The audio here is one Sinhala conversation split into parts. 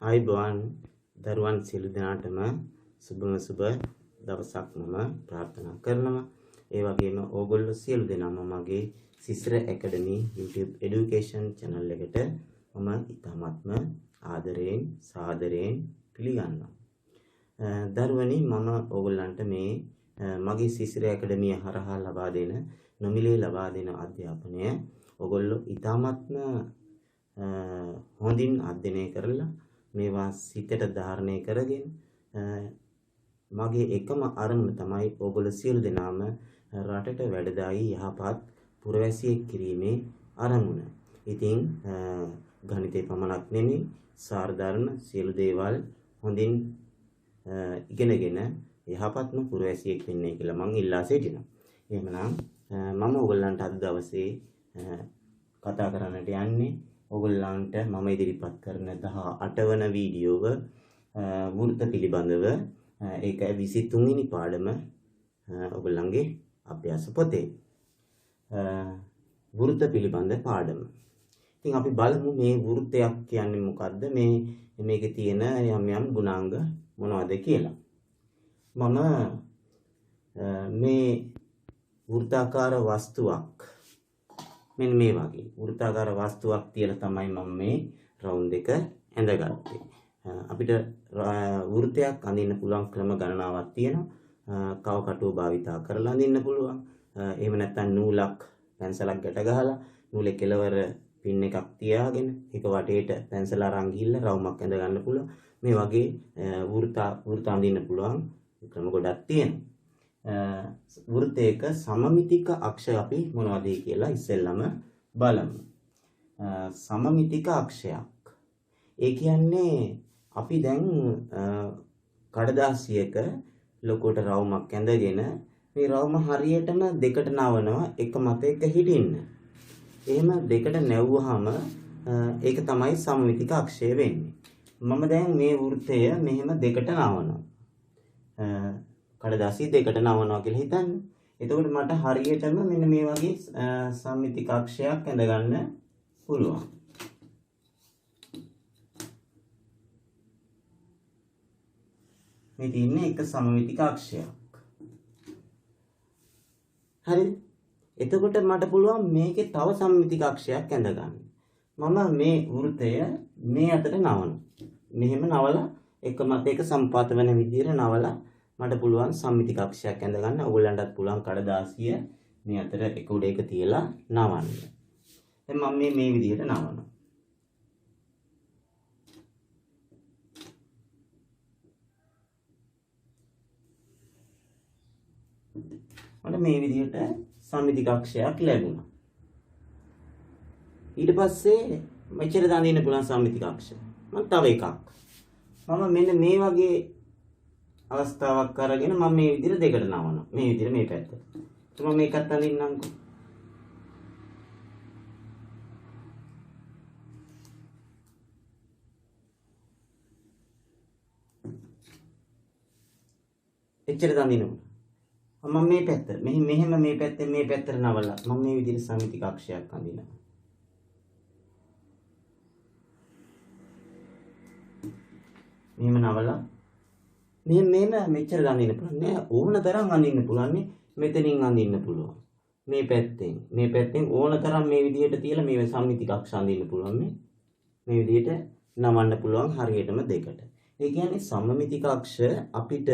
ආයුබෝවන් දරුවන් සියලු දෙනාටම සුබම සුබ දවසක් මම ප්‍රාර්ථනා කරනවා. ඒ වගේම ඕගොල්ලෝ සියලු දෙනාම මගේ සිසිර ඇකඩමි YouTube education channel එකට මම ඉතාමත්ම ආදරයෙන් සාදරයෙන් පිළිගන්නවා. දරුවනි මම ඕගොල්ලන්ට මේ මගේ සිසිර ඇකඩමිය හරහා ලබා දෙන නොමිලේ ලබා දෙන අධ්‍යාපනය ඕගොල්ලෝ ඉතාමත්ම හොඳින් අධ්‍යයනය කරලා මේවා සිතට ධාරණය කරගෙන මගේ එකම අරමුණ තමයි ඔයගොල්ලෝ සියලු දෙනාම රටට වැඩදායි යහපත් පුරවැසියෙක් කිරීමේ අරමුණ. ඉතින් ගණිතේ පමණක් නෙමෙයි සාධාරණ සියලු දේවල් හොඳින් ඉගෙනගෙන යහපත්ම පුරවැසියෙක් වෙන්නයි කියලා මම ඉල්ලා සිටිනවා. එහෙමනම් මම ඔයගොල්ලන්ට අද දවසේ කතා කරන්නට යන්නේ ඔයගොල්ලන්ට මම ඉදිරිපත් කරන 18 වන වීඩියෝව වෘත්ත පිළිබඳව ඒක 23 වෙනි පාඩම ඔයගොල්ලන්ගේ අභ්‍යාස පොතේ වෘත්ත පිළිබඳ පාඩම. ඉතින් අපි බලමු මේ වෘත්තයක් කියන්නේ මොකද්ද, මේකේ තියෙන යම් ගුණාංග මොනවද කියලා. මම මේ වෘත්තාකාර වස්තුවක් මෙන්න මේ වගේ වෘත්තාකාර වස්තුවක් තියලා තමයි මම මේ රවුන්ඩ් එක ඇඳගත්තේ. අපිට වෘත්තයක් අඳින්න පුළුවන් ක්‍රම ගණනාවක් තියෙනවා. කව කටුව භාවිතා කරලා අඳින්න පුළුවන්. එහෙම නැත්නම් නූලක් පැන්සලක් ගැට ගහලා නූලේ කෙලවර පින් එකක් තියාගෙන ඒක වටේට පැන්සල අරන් ගිහිල්ලා රවුමක් ඇඳ ගන්න පුළුවන්. මේ වගේ වෘත්ත අඳින්න පුළුවන් ක්‍රම ගොඩක් තියෙනවා. වෘත්තයක සමමිතික අක්ෂ අපි මොනවද කියලා ඉස්සෙල්ලම බලමු. සමමිතික අක්ෂයක්. ඒ කියන්නේ අපි දැන් කඩදාසියක ලොකුට රවුමක් ඇඳගෙන මේ රවුම හරියටම දෙකට නවනවා එක මත එක හිටින්න. එහෙම දෙකට නැවුවාම ඒක තමයි සමමිතික අක්ෂය වෙන්නේ. මම දැන් මේ වෘත්තය මෙහෙම දෙකට නවනවා. කඩදාසිය දෙකට නවනවා කියලා හිතන්න. එතකොට මට හරියටම මෙන්න මේ වගේ සමමිතික අක්ෂයක් ඇඳ ගන්න පුළුවන්. මේ තියෙන්නේ එක සමමිතික අක්ෂයක්. හරිද? එතකොට මට පුළුවන් මේකේ තව සමමිතික අක්ෂයක් ඇඳ ගන්න. මම මේ වෘත්තය මේ අතට නවනවා. මෙහෙම නවලා එක මත එක සම්පාත වෙන විදිහට නවලා මට පුළුවන් සම්මිතික අක්ෂයක් ඇඳ ගන්න. ඔයගොල්ලන්ටත් පුළුවන් කඩදාසිය මේ අතර එක උඩ එක තියලා නවන්න. දැන් මම මේ විදිහට නවනවා. මට මේ විදිහට සම්මිතික අක්ෂයක් ලැබුණා. ඊට පස්සේ මෙච්චර දාන්න පුළුවන් සම්මිතික අක්ෂය. මම තව එකක්. මම මෙන්න මේ වගේ අවස්ථාවක් අරගෙන මම මේ විදිහට දෙකට නවනවා. මේ විදිහට මේ පැත්තට. මම මේකත් අඳින්නම්කෝ. එච්චර අඳිනවා. මම මේ පැත්ත මෙහෙම මේ පැත්තෙන් මේ පැත්තට නවලා මම මේ විදිහට සම්මිතික අක්ෂයක් අඳිනවා. මෙහෙම නවලා මෙහෙම මෙච්චර අඳින්න පුළුවන් නෑ. ඕන තරම් අඳින්න පුළුවන් නේ. මෙතනින් අඳින්න පුළුවන්. මේ පැත්තෙන් ඕන තරම් මේ විදිහට තියලා මේ සම්මිතික අක්ෂ අඳින්න පුළුවන් නේ. මේ විදිහට නවන්න පුළුවන් හරියටම දෙකට. ඒ කියන්නේ සමමිතික අක්ෂ අපිට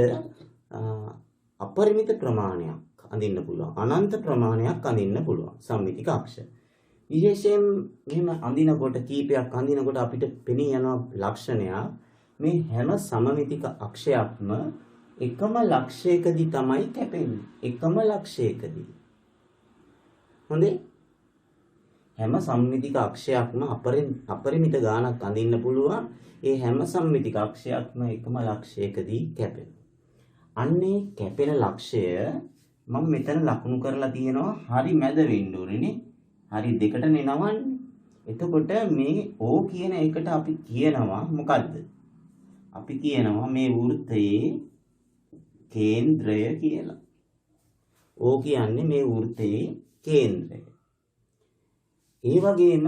අපරිමිත ප්‍රමාණයක් අඳින්න පුළුවන්. අනන්ත ප්‍රමාණයක් අඳින්න පුළුවන් සම්මිතික අක්ෂ. විශේෂයෙන් මෙහෙම අඳිනකොට කීපයක් අඳිනකොට අපිට පෙනී යන ලක්ෂණයක් මේ හැම සමමිතික අක්ෂයක්ම එකම ලක්ෂයකදී තමයි කැපෙන්නේ. එකම ලක්ෂයකදී. හොඳේ? හැම සමමිතික අක්ෂයක්ම අපරිමිත ගාණක් අඳින්න පුළුවන්. ඒ හැම සමමිතික අක්ෂයක්ම එකම ලක්ෂයකදී කැපෙනවා. අන්නේ කැපෙන ලක්ෂය මම මෙතන ලකුණු කරලා තියෙනවා. හරි මැද වෙන්න ඕනේ. හරි දෙකටනේ නවන්නේ. එතකොට මේ O කියන එකට අපි කියනවා මොකද්ද? අපි කියනවා මේ වෘත්තයේ කේන්ද්‍රය කියලා. O කියන්නේ මේ වෘත්තයේ කේන්ද්‍රය. ඒ වගේම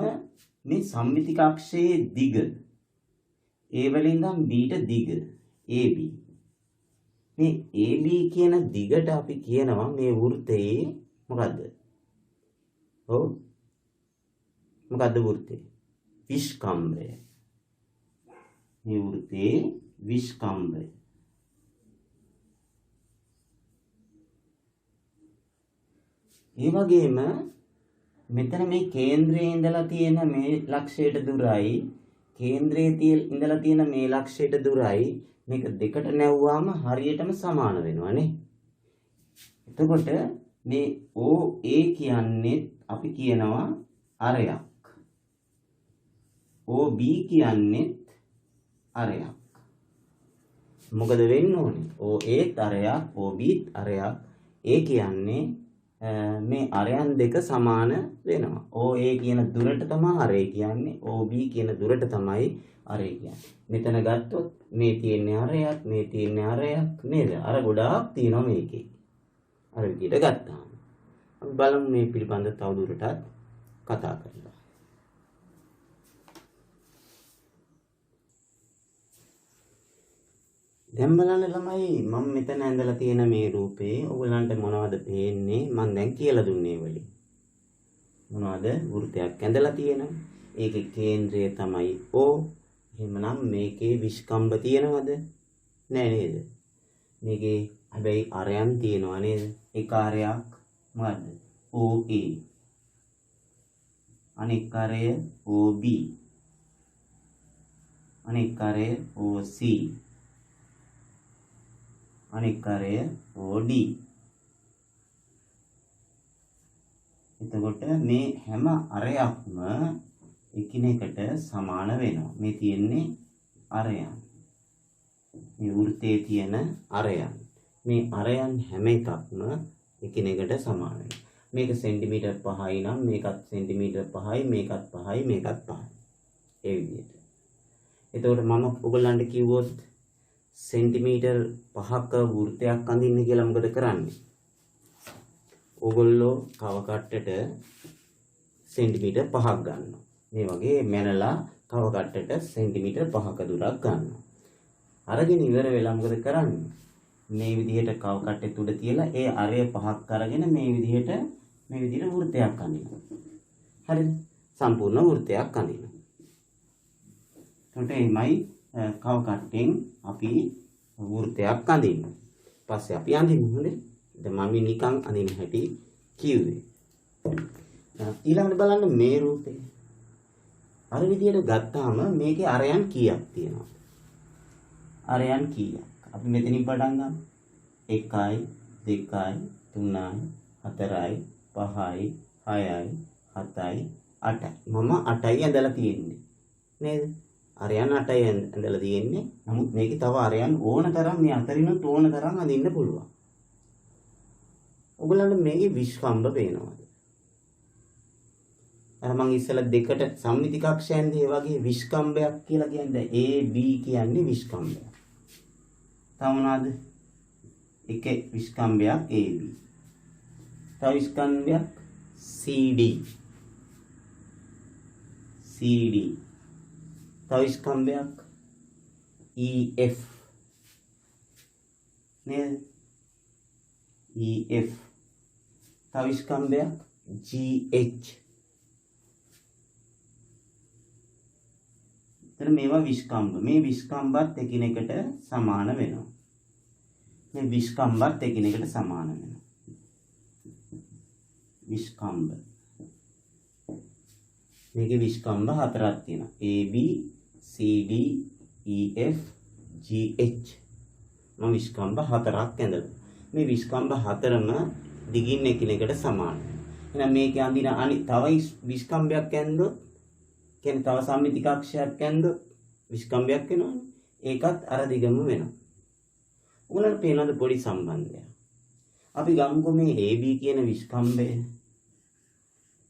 මේ සම්මිතික අක්ෂයේ දිග A වලින් ඉඳන් B ට දිග AB. මේ AB කියන දිගට අපි කියනවා මේ වෘත්තයේ මොකද්ද? ඔව්. මොකද්ද වෘත්තේ? විස්කම්භය. මේ වෘත්තේ විස්කම්භය. ඒ වගේම මෙතන මේ කේන්ද්‍රයේ ඉඳලා තියෙන මේ ලක්ෂයට දුරයි කේන්ද්‍රයේ ඉඳලා තියෙන මේ ලක්ෂයට දුරයි මේක දෙකට නැවුවාම හරියටම සමාන වෙනවා නේ. එතකොට මේ OA කියන්නේ අපි කියනවා අරයක්. OB කියන්නේ අරයක්. මොකද වෙන්න ඕනේ? OA අරයක්, OB අරයක්. ඒ කියන්නේ මේ අරයන් දෙක සමාන වෙනවා. OA කියන දුරට තමයි අරය කියන්නේ. OB කියන දුරට තමයි අරය කියන්නේ. මෙතන ගත්තොත් මේ තියෙන්නේ අරයක්, මේ තියෙන්නේ අරයක් නේද? අර ගොඩාක් තියෙනවා මේකේ. අර විදිහට ගත්තාම. අපි බලමු මේ පිළිබඳව තවදුරටත් කතා කරලා. දැන් බලන්න ළමයි මම මෙතන ඇඳලා තියෙන මේ රූපේ ඔයගලන්ට මොනවද පේන්නේ? මම දැන් කියලා දුන්නේ වලින්. මොනවද? වෘත්තයක් ඇඳලා තියෙනවා. ඒකේ කේන්ද්‍රය තමයි O. එහෙමනම් මේකේ විස්කම්භ තියෙනවද? නෑ නේද? මේකේ හැබැයි අරයන් තියෙනවා නේද? එක අරයක් මොකද්ද? OA. අනෙක් අරය OB. අනෙක් අරය OC. අනෙක් අරය OD. එතකොට මේ හැම අරයක්ම එකිනෙකට සමාන වෙනවා. මේ තියෙන්නේ අරයන්. මේ වෘත්තයේ තියෙන අරයන්. මේ අරයන් හැම එකක්ම එකිනෙකට සමාන වෙනවා. මේක සෙන්ටිමීටර් 5යි නම් මේකත් සෙන්ටිමීටර් 5යි, මේකත් 5යි, මේකත් 5යි. ඒ විදිහට. එතකොට මම ඔයගලන්ට කිව්වොත් සෙන්ටිමීටර් 5ක වෘත්තයක් අඳින්න කියලා මොකද කරන්නේ? ඕගොල්ලෝ කව කට්ටට සෙන්ටිමීටර් 5ක් ගන්නවා. මේ වගේ මැනලා කව කට්ටට සෙන්ටිමීටර් 5ක දුරක් ගන්නවා. අරගෙන ඉවර වෙලා මොකද කරන්නේ? මේ විදිහට කව කට්ටේ තුඩ තියලා ඒ අරය 5ක් අරගෙන මේ විදිහට වෘත්තයක් අඳිනවා. හරිද? සම්පූර්ණ වෘත්තයක් අඳිනවා. එතකොට එයිමයි කව කට්ටෙන් අපි වෘත්තයක් අඳිනවා. පස්සේ අපි අඳින්න හොඳේ. දැන් මම නිකන් අඳින්න හැටි කිව්වේ. ඊළඟට බලන්න මේ රූපේ. අර විදිහට ගත්තාම මේකේ අරයන් කීයක් තියෙනවද? අරයන් කීයක්? අපි මෙතනින් පටන් ගමු. 1යි 2යි 3යි 4යි 5යි 6යි 7යි 8යි. මම 8යි ඇඳලා තියෙන්නේ. නේද? අරයන් 8යි ඇඳලා තියෙන්නේ. නමුත් මේකේ තව අරයන් ඕන තරම් මේ අතරිනුත් ඕන තරම් අඳින්න පුළුවන්. ඔයගොල්ලන්ට මේකේ විස්කම්භ පේනවද? අර මම ඉස්සෙල්ලා දෙකට සම්මිති කක්ෂයෙන් ඒ වගේ විස්කම්භයක් කියලා කියන්නේ A B කියන්නේ විස්කම්භයක්. තව මොනවාද? එක විස්කම්භයක් AB. තව විස්කම්භයක් CD. CD. තව විස්කම්භයක් EF. නේද? EF. තව විස්කම්භයක් GH. එතන මේවා විස්කම්භ. මේ විස්කම්භත් එකිනෙකට සමාන වෙනවා. මේ විස්කම්භත් එකිනෙකට සමාන වෙනවා. විස්කම්භ. මේකේ විස්කම්භ හතරක් තියෙනවා. AB, CD, EF, GH. මම විස්කම්භ හතරක් ඇඳලා. මේ විස්කම්භ හතරම දිගින් එකිනෙකට සමාන වෙනවා. එහෙනම් මේකේ අඳින තව විස්කම්භයක් ඇඳොත් කියන්නේ තව සම්මිති කක්ෂයක් ඇඳොත් විස්කම්භයක් වෙනවනේ. ඒකත් අර දිගම වෙනවා. උගලන්ට පේනවද පොඩි සම්බන්ධයක්? අපි ගමුකෝ මේ AB කියන විස්කම්භය.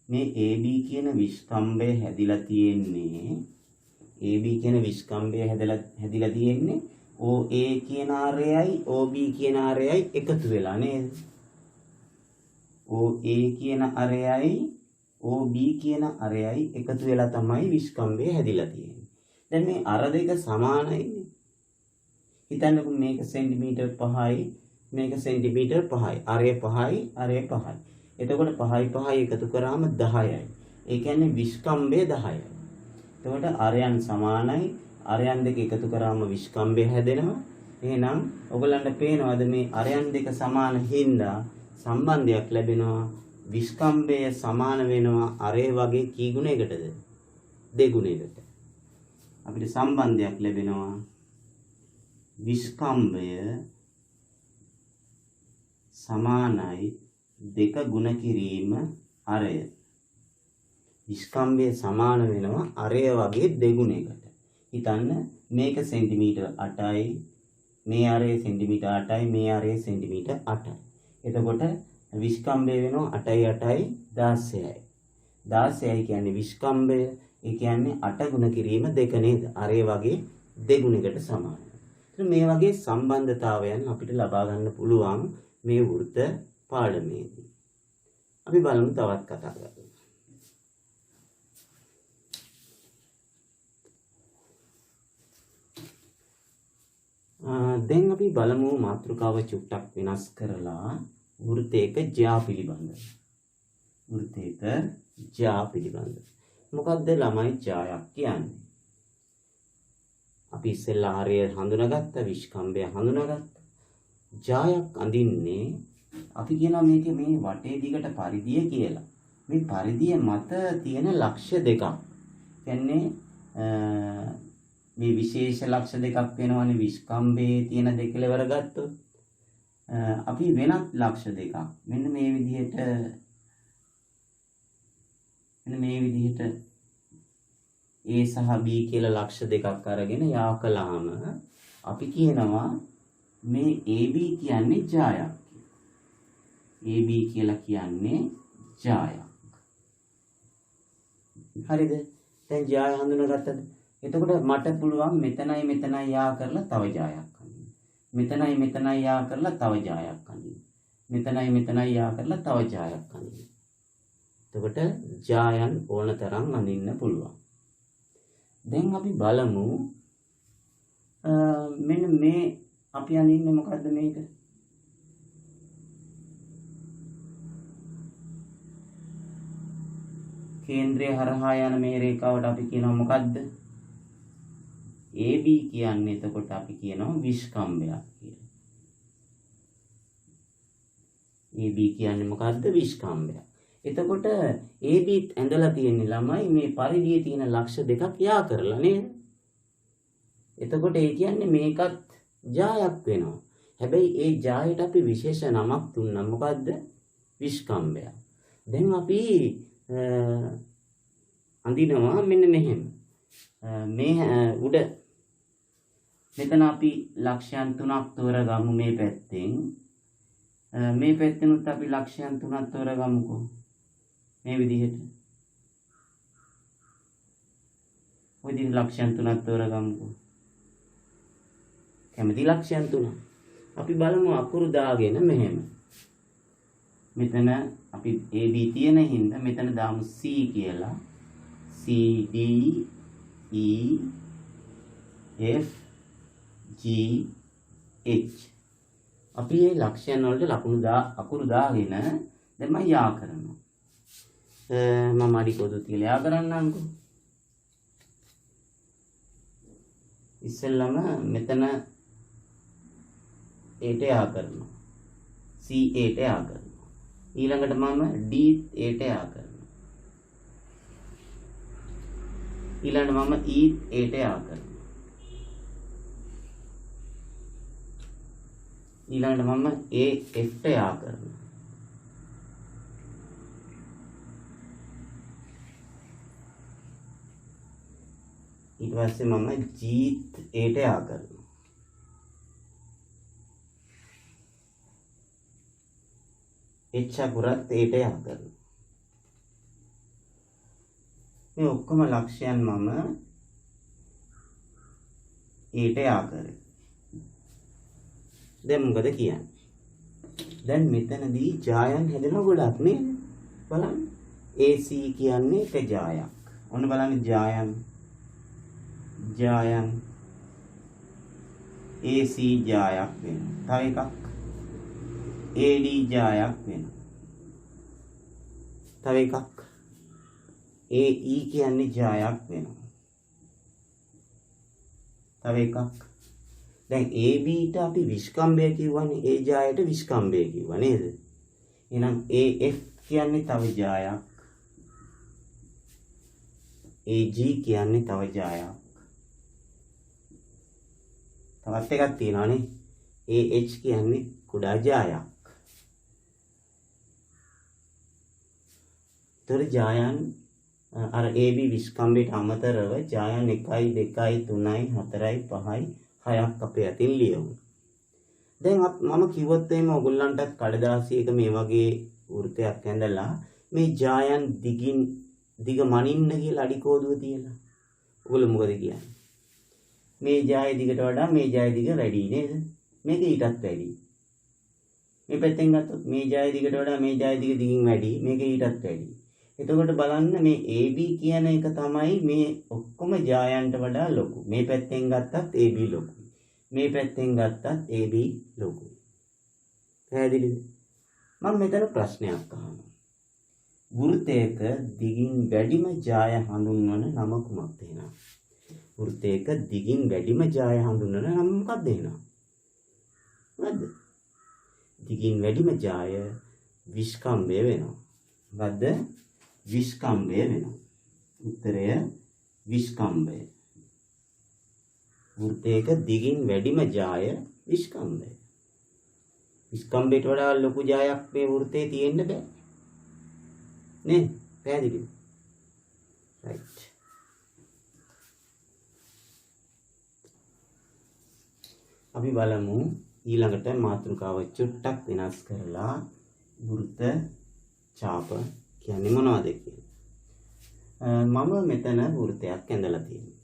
මේ AB කියන විස්කම්භය හැදිලා තියෙන්නේ AB කියන විස්කම්භය හැදිලා තියෙන්නේ OA කියන ආරයයි OB කියන ආරයයි එකතු වෙලා නේද? OA කියන ආරයයි OB කියන අරයයි එකතු වෙලා තමයි විස්කම්භය හැදිලා තියෙන්නේ. දැන් මේ අර දෙක සමානයිනේ. හිතන්නකෝ මේක සෙන්ටිමීටර් 5යි මේක සෙන්ටිමීටර් 5යි. අරේ 5යි අරේ 5යි. එතකොට 5යි 5යි එකතු කරාම 10යි. ඒ කියන්නේ විස්කම්භය 10යි. එතකොට අරයන් සමානයි. අරයන් දෙක එකතු කරාම විස්කම්භය හැදෙනවා. එහෙනම් ඔයගලන්ට පේනවද මේ අරයන් දෙක සමාන හින්දා සම්බන්ධයක් ලැබෙනවා. විස්කම්භය සමාන වෙනවා අරේ වගේ කී ගුණයකටද? දෙගුණයකට. අපිට සම්බන්ධයක් ලැබෙනවා විස්කම්භය සමානයි දෙක ගුණ කිරීම අරය. විස්කම්භය සමාන වෙනවා අරය වගේ දෙගුණයකට. හිතන්න මේක සෙන්ටිමීටර් 8යි මේ අරය සෙන්ටිමීටර් 8යි මේ අරය සෙන්ටිමීටර් 8යි. එතකොට විස්කම්භය වෙනවා 8යි 8යි 16යි. 16යි කියන්නේ විස්කම්භය. ඒ කියන්නේ 8 ගුණ කිරීම දෙක නේද? අරය වගේ දෙගුණයකට සමානයි. මේ වගේ සම්බන්ධතාවයන් අපිට ලබා ගන්න පුළුවන් මේ වෘත්ත පාඩමේදී. අපි බලමු තවත් කතා කරමු. දැන් අපි බලමු මාතෘකාව චුට්ටක් වෙනස් කරලා වෘත්තයක ජ්‍යා පිළිබඳ. වෘත්තයක ජ්‍යා පිළිබඳ. මොකක්ද ළමයි ජ්‍යායක් කියන්නේ? අපි ඉස්සෙල්ලා ආරය හඳුනාගත්ත, විස්කම්භය හඳුනාගත්ත. ජ්‍යායක් අඳින්නේ අපි කියනවා මේකේ මේ වටේ දිගට පරිධිය කියලා. මේ පරිධිය මත තියෙන ලක්ෂ දෙකක්. කියන්නේ මේ විශේෂ ලක්ෂ දෙකක් වෙනවනේ විස්කම්භයේ තියෙන දෙකලවර ගත්තොත්. අපි වෙනත් ලක්ෂ දෙකක් මෙන්න මේ විදිහට A සහ B කියලා ලක්ෂ දෙකක් අරගෙන යා කළාම අපි කියනවා මේ AB කියන්නේ ජායක්. AB කියලා කියන්නේ ජායක්. හරිද? දැන් ජාය හඳුනාගත්තද? එතකොට මට පුළුවන් මෙතනයි මෙතනයි යා කරලා තව ජායක් අඳින්න. මෙතනයි මෙතනයි යා කරලා තව ජායක් අඳින්න. මෙතනයි මෙතනයි යා කරලා තව ජායක් අඳින්න. එතකොට ජායන් ඕන තරම් අඳින්න පුළුවන්. දැන් අපි බලමු මෙන්න මේ අපි අඳින්නේ මොකද්ද මේක? කේන්ද්‍රය හරහා යන මේ රේඛාවට අපි කියනවා මොකද්ද? AB කියන්නේ එතකොට අපි කියනවා විස්කම්භයක් කියලා. AB කියන්නේ මොකද්ද? විස්කම්භයක්. එතකොට AB ඇඳලා තියෙන ළමයි මේ පරිධියේ තියෙන ලක්ෂ දෙකක් යා කරලා නේද? එතකොට ඒ කියන්නේ මේකත් ජායක් වෙනවා. හැබැයි ඒ ජායට අපි විශේෂ නමක් දුන්නා. මොකද්ද? විස්කම්භය. දැන් අපි අඳිනවා මෙන්න මෙහෙම. මේ උඩ මෙතන අපි ලක්ෂයන් 3ක් තෝරගමු මේ පැත්තෙන්. මේ පැත්තෙනුත් අපි ලක්ෂයන් 3ක් තෝරගමුකෝ. මේ විදිහට. ඔය විදිහට ලක්ෂයන් 3ක් තෝරගමුකෝ. කැමති ලක්ෂයන් 3. අපි බලමු අකුරු දාගෙන මෙහෙම. මෙතන අපි AB තියෙන හින්දා මෙතන දාමු C කියලා. C D E F G H. අපි මේ ලක්ෂයන් වලට අකුරු දාගෙන දැන් මම යා කරනවා. මම අඩි පොදු තියලා යා කරන්නම්කෝ. ඉස්සෙල්ලම මෙතන ඒට යා කරනවා. C ඒට යා කරනවා. ඊළඟට මම D ඒට යා කරනවා. ඊළඟට මම E ඒට යා කරනවා. ඊළඟට මම A F ට යා කරනවා. ඊට පස්සේ මම G ඒට යා කරනවා. H අකුරත් ඒට යා කරනවා. මේ ඔක්කොම ලක්ෂයන් මම ඒට යා කරේ. දැන් මොකද කියන්නේ? දැන් මෙතනදී ජායන් හැදෙන ගොඩක් නේද? බලන්න. AC කියන්නේ එක ජායක්. ඔන්න බලන්න ජායන් ජායන් AC ජායක් වෙනවා. තව එකක් AD ජායක් වෙනවා. තව එකක් AE කියන්නේ ජායක් වෙනවා. තව එකක් දැන් AB ට අපි විස්කම්භය කිව්වනේ. ඒ ජායට විස්කම්භය කිව්වා නේද? එහෙනම් AF කියන්නේ තව ජායක්. AG කියන්නේ තව ජායක්. තවත් එකක් තියෙනවානේ. AH කියන්නේ කුඩා ජායක්. තොර ජායන් අර AB විස්කම්භයට අමතරව ජායන් 1 2 3 4 5 6ක් අපේ අතින් ලියමු. දැන් මම කිව්වොත් එහෙම ඔයගොල්ලන්ටත් කඩදාසියක මේ වගේ වෘතයක් ඇඳලා මේ ජායන් දිග මනින්න කියලා අඩි කෝදුව තියලා. ඔයගොල්ලෝ මොකද කියන්නේ? මේ ජාය දිගට වඩා මේ ජාය දිග වැඩි නේද? මේක ඊටත් වැඩි. මේ පැත්තෙන් ගත්තොත් මේ ජාය දිගට වඩා මේ ජාය දිග දිගින් වැඩි. මේක ඊටත් වැඩි. එතකොට බලන්න මේ AB කියන එක තමයි මේ ඔක්කොම ජායන්ට වඩා ලොකු. මේ පැත්තෙන් ගත්තත් AB ලොකුයි. මේ පැත්තෙන් ගත්තත් AB ලොකුයි. පැහැදිලිද? මම මෙතන ප්‍රශ්නයක් අහනවා. වෘත්තයක දිගින් වැඩිම ජාය හඳුන්වන නම කුමක්ද එහෙනම්? වෘත්තයක දිගින් වැඩිම ජාය හඳුන්වන නම මොකක්ද එහෙනම්? මොකද්ද? දිගින් වැඩිම ජාය විස්කම්භය වෙනවා. මොකද්ද? විස්කම්භය වෙනවා. උත්තරය විස්කම්භය. වෘත්තයක දිගින් වැඩිම ජාය විස්කම්භය. විස්කම්භයට වඩා ලොකු ජායක් මේ වෘත්තේ තියෙන්න බෑ. නේ? පැහැදිලිද? රයිට්. අපි බලමු ඊළඟට මාතෘකාව චුට්ටක් වෙනස් කරලා වෘත්ත ඡාප කියන්නේ මොනවද කියලා. මම මෙතන වෘත්තයක් ඇඳලා තියෙනවා.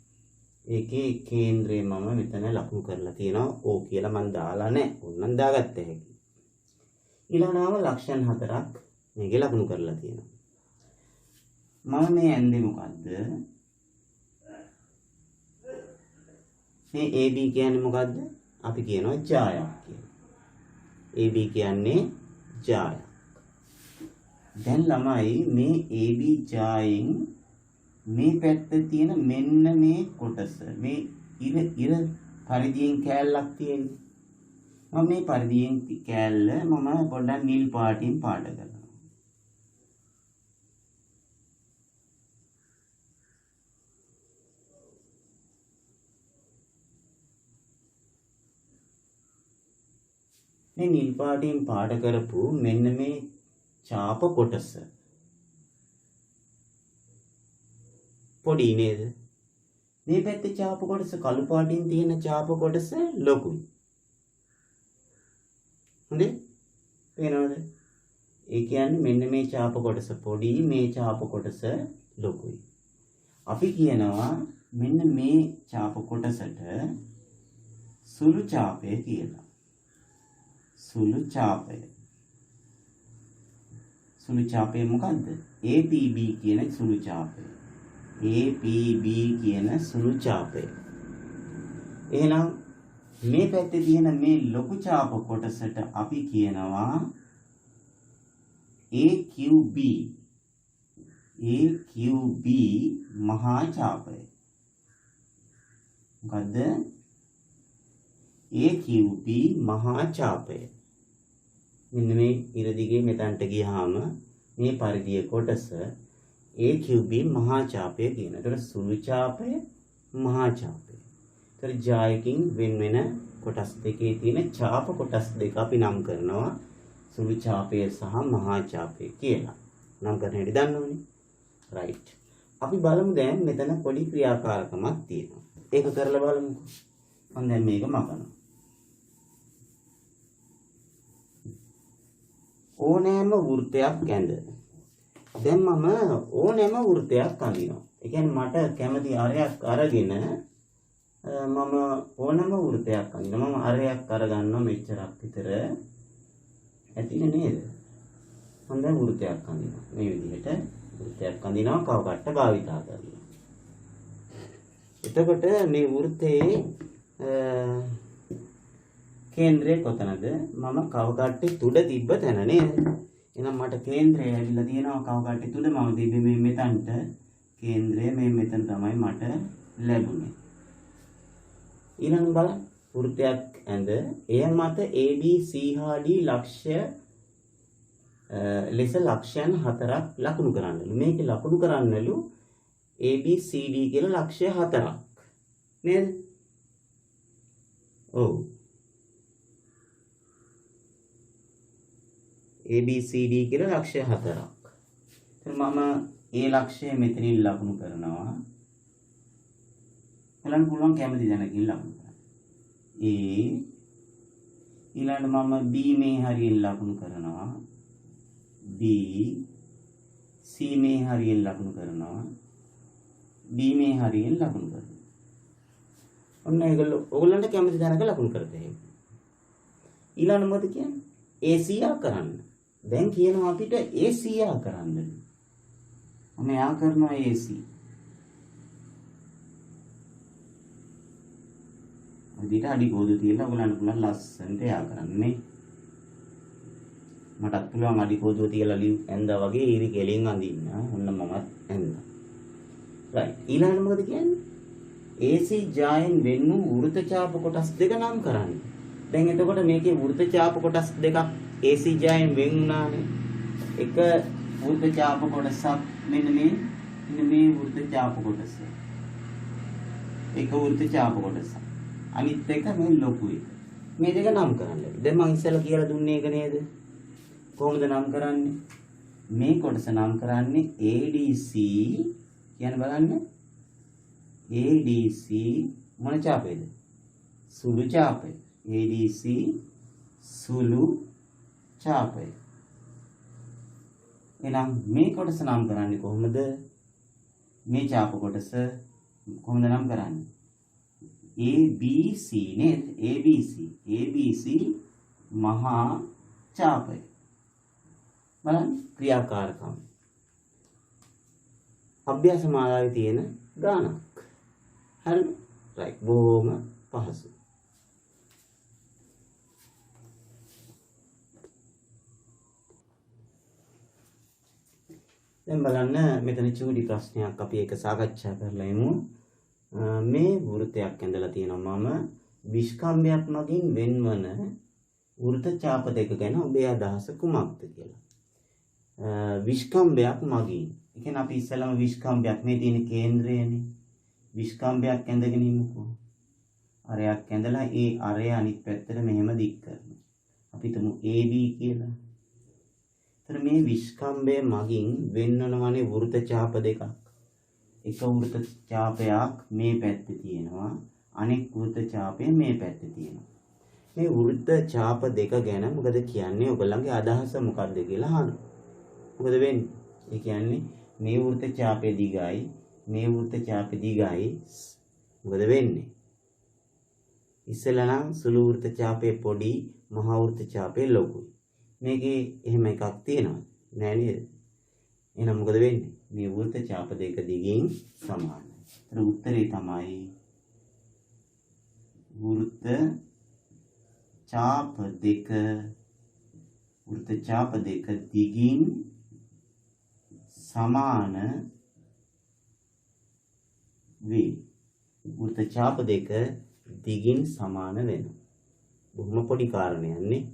ඒකේ කේන්ද්‍රය මම මෙතන ලකුණු කරලා තියෙනවා. ඕ කියලා මම දාලා නැහැ. ඕනනම් දාගත්ත හැකි. ඊළඟම ලක්ෂණ 4ක් මේකේ ලකුණු කරලා තියෙනවා. මම මේ ඇඳේ මොකද්ද? මේ AB කියන්නේ මොකද්ද? අපි කියනවා ජායක් කියලා. AB කියන්නේ ජායක්. දැන් ළමයි මේ AB ජායෙන් මේ පැත්තේ තියෙන මෙන්න මේ කොටස මේ ඉර පරිධියෙන් කෑල්ලක් තියෙන්නේ. මම මේ පරිධියෙන් කෑල්ල මම පොඩ්ඩක් නිල් පාටින් පාට කරනවා. මේ නිල් පාටින් පාට කරපු මෙන්න මේ ඡාප කොටස පොඩි නේද? මේ පැත්තේ ඡාප කොටස කළු පාටින් තියෙන ඡාප කොටස ලොකුයි. හොඳේ? පේනවද? ඒ කියන්නේ මෙන්න මේ ඡාප කොටස පොඩි, මේ ඡාප කොටස ලොකුයි. අපි කියනවා මෙන්න මේ ඡාප කොටසට සුළු ඡාපය කියලා. සුළු ඡාපය. සුළු ඡාපය මොකද්ද? APB කියන සුළු ඡාපය. APB කියන සුළු ඡාපය. එහෙනම් මේ පැත්තේ තියෙන මේ ලොකු ඡාප කොටසට අපි කියනවා AQB. AQB මහා ඡාපය. මොකද්ද? AQB මහා ඡාපය. මෙන්න මේ ඉර දිගේ මෙතනට ගියාම මේ පරිධිය කොටස AQB මහා ඡාපය කියන. ඒතර සුළු ඡාපය මහා ඡාපය. ඒතර ජායකින් වෙන වෙන කොටස් දෙකේ තියෙන ඡාප කොටස් දෙක අපි නම් කරනවා සුළු ඡාපය සහ මහා ඡාපය කියලා. නම් කරන හැටි දන්නවනේ. රයිට්. අපි බලමු දැන් මෙතන පොඩි ක්‍රියාකාරකමක් තියෙනවා. ඒක කරලා බලමුකෝ. මම දැන් මේක මකනවා. ඕනෑම වෘත්තයක් ඇඳ. දැන් මම ඕනෑම වෘත්තයක් අඳිනවා. ඒ කියන්නේ මට කැමති අරයක් අරගෙන මම ඕනෑම වෘත්තයක් අඳිනවා. මම අරයක් අරගන්නවා මෙච්චරක් විතර. ඇතිනේ නේද? මම දැන් වෘත්තයක් අඳිනවා. මේ විදිහට වෘත්තයක් අඳිනවා කව කට්ට භාවිතා කරලා. එතකොට මේ වෘත්තයේ කේන්ද්‍රය කොතනද? මම කවකට්ටේ තුඩ තිබ්බ තැන නේද? එහෙනම් මට කේන්ද්‍රය ඇවිල්ලා තියෙනවා කවකට්ටේ තුඩ මම තිබ්බේ මේ මෙතනට. කේන්ද්‍රය මේ මෙතන තමයි මට ලැබුණේ. ඊළඟ බලන්න වෘත්තයක් ඇඳ එය මත ABC හා D ලක්ෂ්‍ය ලෙස ලක්ෂයන් 4ක් ලකුණු කරන්නලු. මේකේ ලකුණු කරන්නලු ABCD කියලා ලක්ෂ්‍ය 4ක් නේද? ඔව්. ABCD කියලා ලක්ෂ්‍ය 4ක්. එතන මම ඒ ලක්ෂ්‍යය මෙතනින් ලකුණු කරනවා. බලන්න පුළුවන් කැමති දැනකින් ලකුණු කරන්න. A ඊළඟ මම B මේ හරියෙන් ලකුණු කරනවා. B C මේ හරියෙන් ලකුණු කරනවා. D මේ හරියෙන් ලකුණු කරනවා. ඔන්න ඒගොල්ලෝ ඔයගොල්ලන්ට කැමති දැනක ලකුණු කරතේ. ඊළඟ මොකද කියන්නේ? ACR කරන්න. දැන් කියනවා අපිට ACR කරන්න. මම යා කරනවා AC. අදිට අඩි කෝදු තියලා ඔයගොල්ලන්ට පුළුවන් ලස්සනට යා කරන්නේ. මටත් පුළුවන් අඩි කෝදුව තියලා ඇඳා වගේ ඊරි කෙලින් අඳින්න. ඔන්න මමත් ඇඳා. right. ඊළඟට මොකද කියන්නේ? AC ජායෙන් වෙන් වූ වෘත්ත ඡාප කොටස් දෙක නම් කරන්න. දැන් එතකොට මේකේ වෘත්ත ඡාප කොටස් දෙකක් AC ජායෙන් වෙන් වුණානේ. එක වෘත්ත ඡාප කොටසක් මෙන්න මේ වෘත්ත ඡාප කොටස. එක වෘත්ත ඡාප කොටස. අනිත් එක මේ ලොකු එක. මේ දෙක නම් කරන්න. දැන් මම ඉස්සෙල්ලා කියලා දුන්නේ ඒක නේද? කොහොමද නම් කරන්නේ? මේ කොටස නම් කරන්නේ ADC කියන බලන්න. ADC මොන ඡාපයද? සුළු ඡාපය. ADC සුළු ඡාපය. එහෙනම් මේ කොටස නම් කරන්නේ කොහොමද? මේ ඡාප කොටස කොහොමද නම් කරන්නේ? ABC නේද? ABC මහා ඡාපය. බලන්න ක්‍රියාකාරකම්. අභ්‍යාස මාලාවේ තියෙන ගානක්. හරිද? right. බොහොම පහසුයි. දැන් බලන්න මෙතන චූටි ප්‍රශ්නයක් අපි ඒක සාකච්ඡා කරලා යමු. මේ වෘත්තයක් ඇඳලා තියෙනවා මම විස්කම්භයක් මගින් වෙන්වන වෘත්ත ඡාප දෙක ගැන ඔබේ අදහස කුමක්ද කියලා. විස්කම්භයක් මගින්. ඒ කියන්නේ අපි ඉස්සෙල්ලාම විස්කම්භයක් මේ තියෙන කේන්ද්‍රයනේ. විස්කම්භයක් ඇඳගෙන ඉන්නකෝ. අරයක් ඇඳලා ඒ අරය අනිත් පැත්තට මෙහෙම දික් කරනවා. අපි හිතමු AB කියලා. එතන මේ විස්කම්භය මගින් වෙන්වනවනේ වෘත්ත ඡාප දෙකක්. එක වෘත්ත ඡාපයක් මේ පැත්තේ තියෙනවා. අනෙක් වෘත්ත ඡාපය මේ පැත්තේ තියෙනවා. මේ වෘත්ත ඡාප දෙක ගැන මොකද කියන්නේ? ඔයගොල්ලන්ගේ අදහස මොකක්ද කියලා අහනවා. මොකද වෙන්නේ? ඒ කියන්නේ මේ වෘත්ත ඡාපය දිගයි, මේ වෘත්ත ඡාපය දිගයි. මොකද වෙන්නේ? ඉස්සෙල්ලා නම් සුළු වෘත්ත ඡාපය පොඩි, මහා වෘත්ත ඡාපය ලොකුයි. මේකේ එහෙම එකක් තියෙනවද? නෑ නේද? එහෙනම් මොකද වෙන්නේ? මේ වෘත්ත ඡාප දෙක දිගින් සමානයි. ඒතර උත්තරේ තමයි වෘත්ත ඡාප දෙක දිගින් සමාන වේ. වෘත්ත ඡාප දෙක දිගින් සමාන වෙනවා. බොහොම පොඩි කාරණයක් නේ.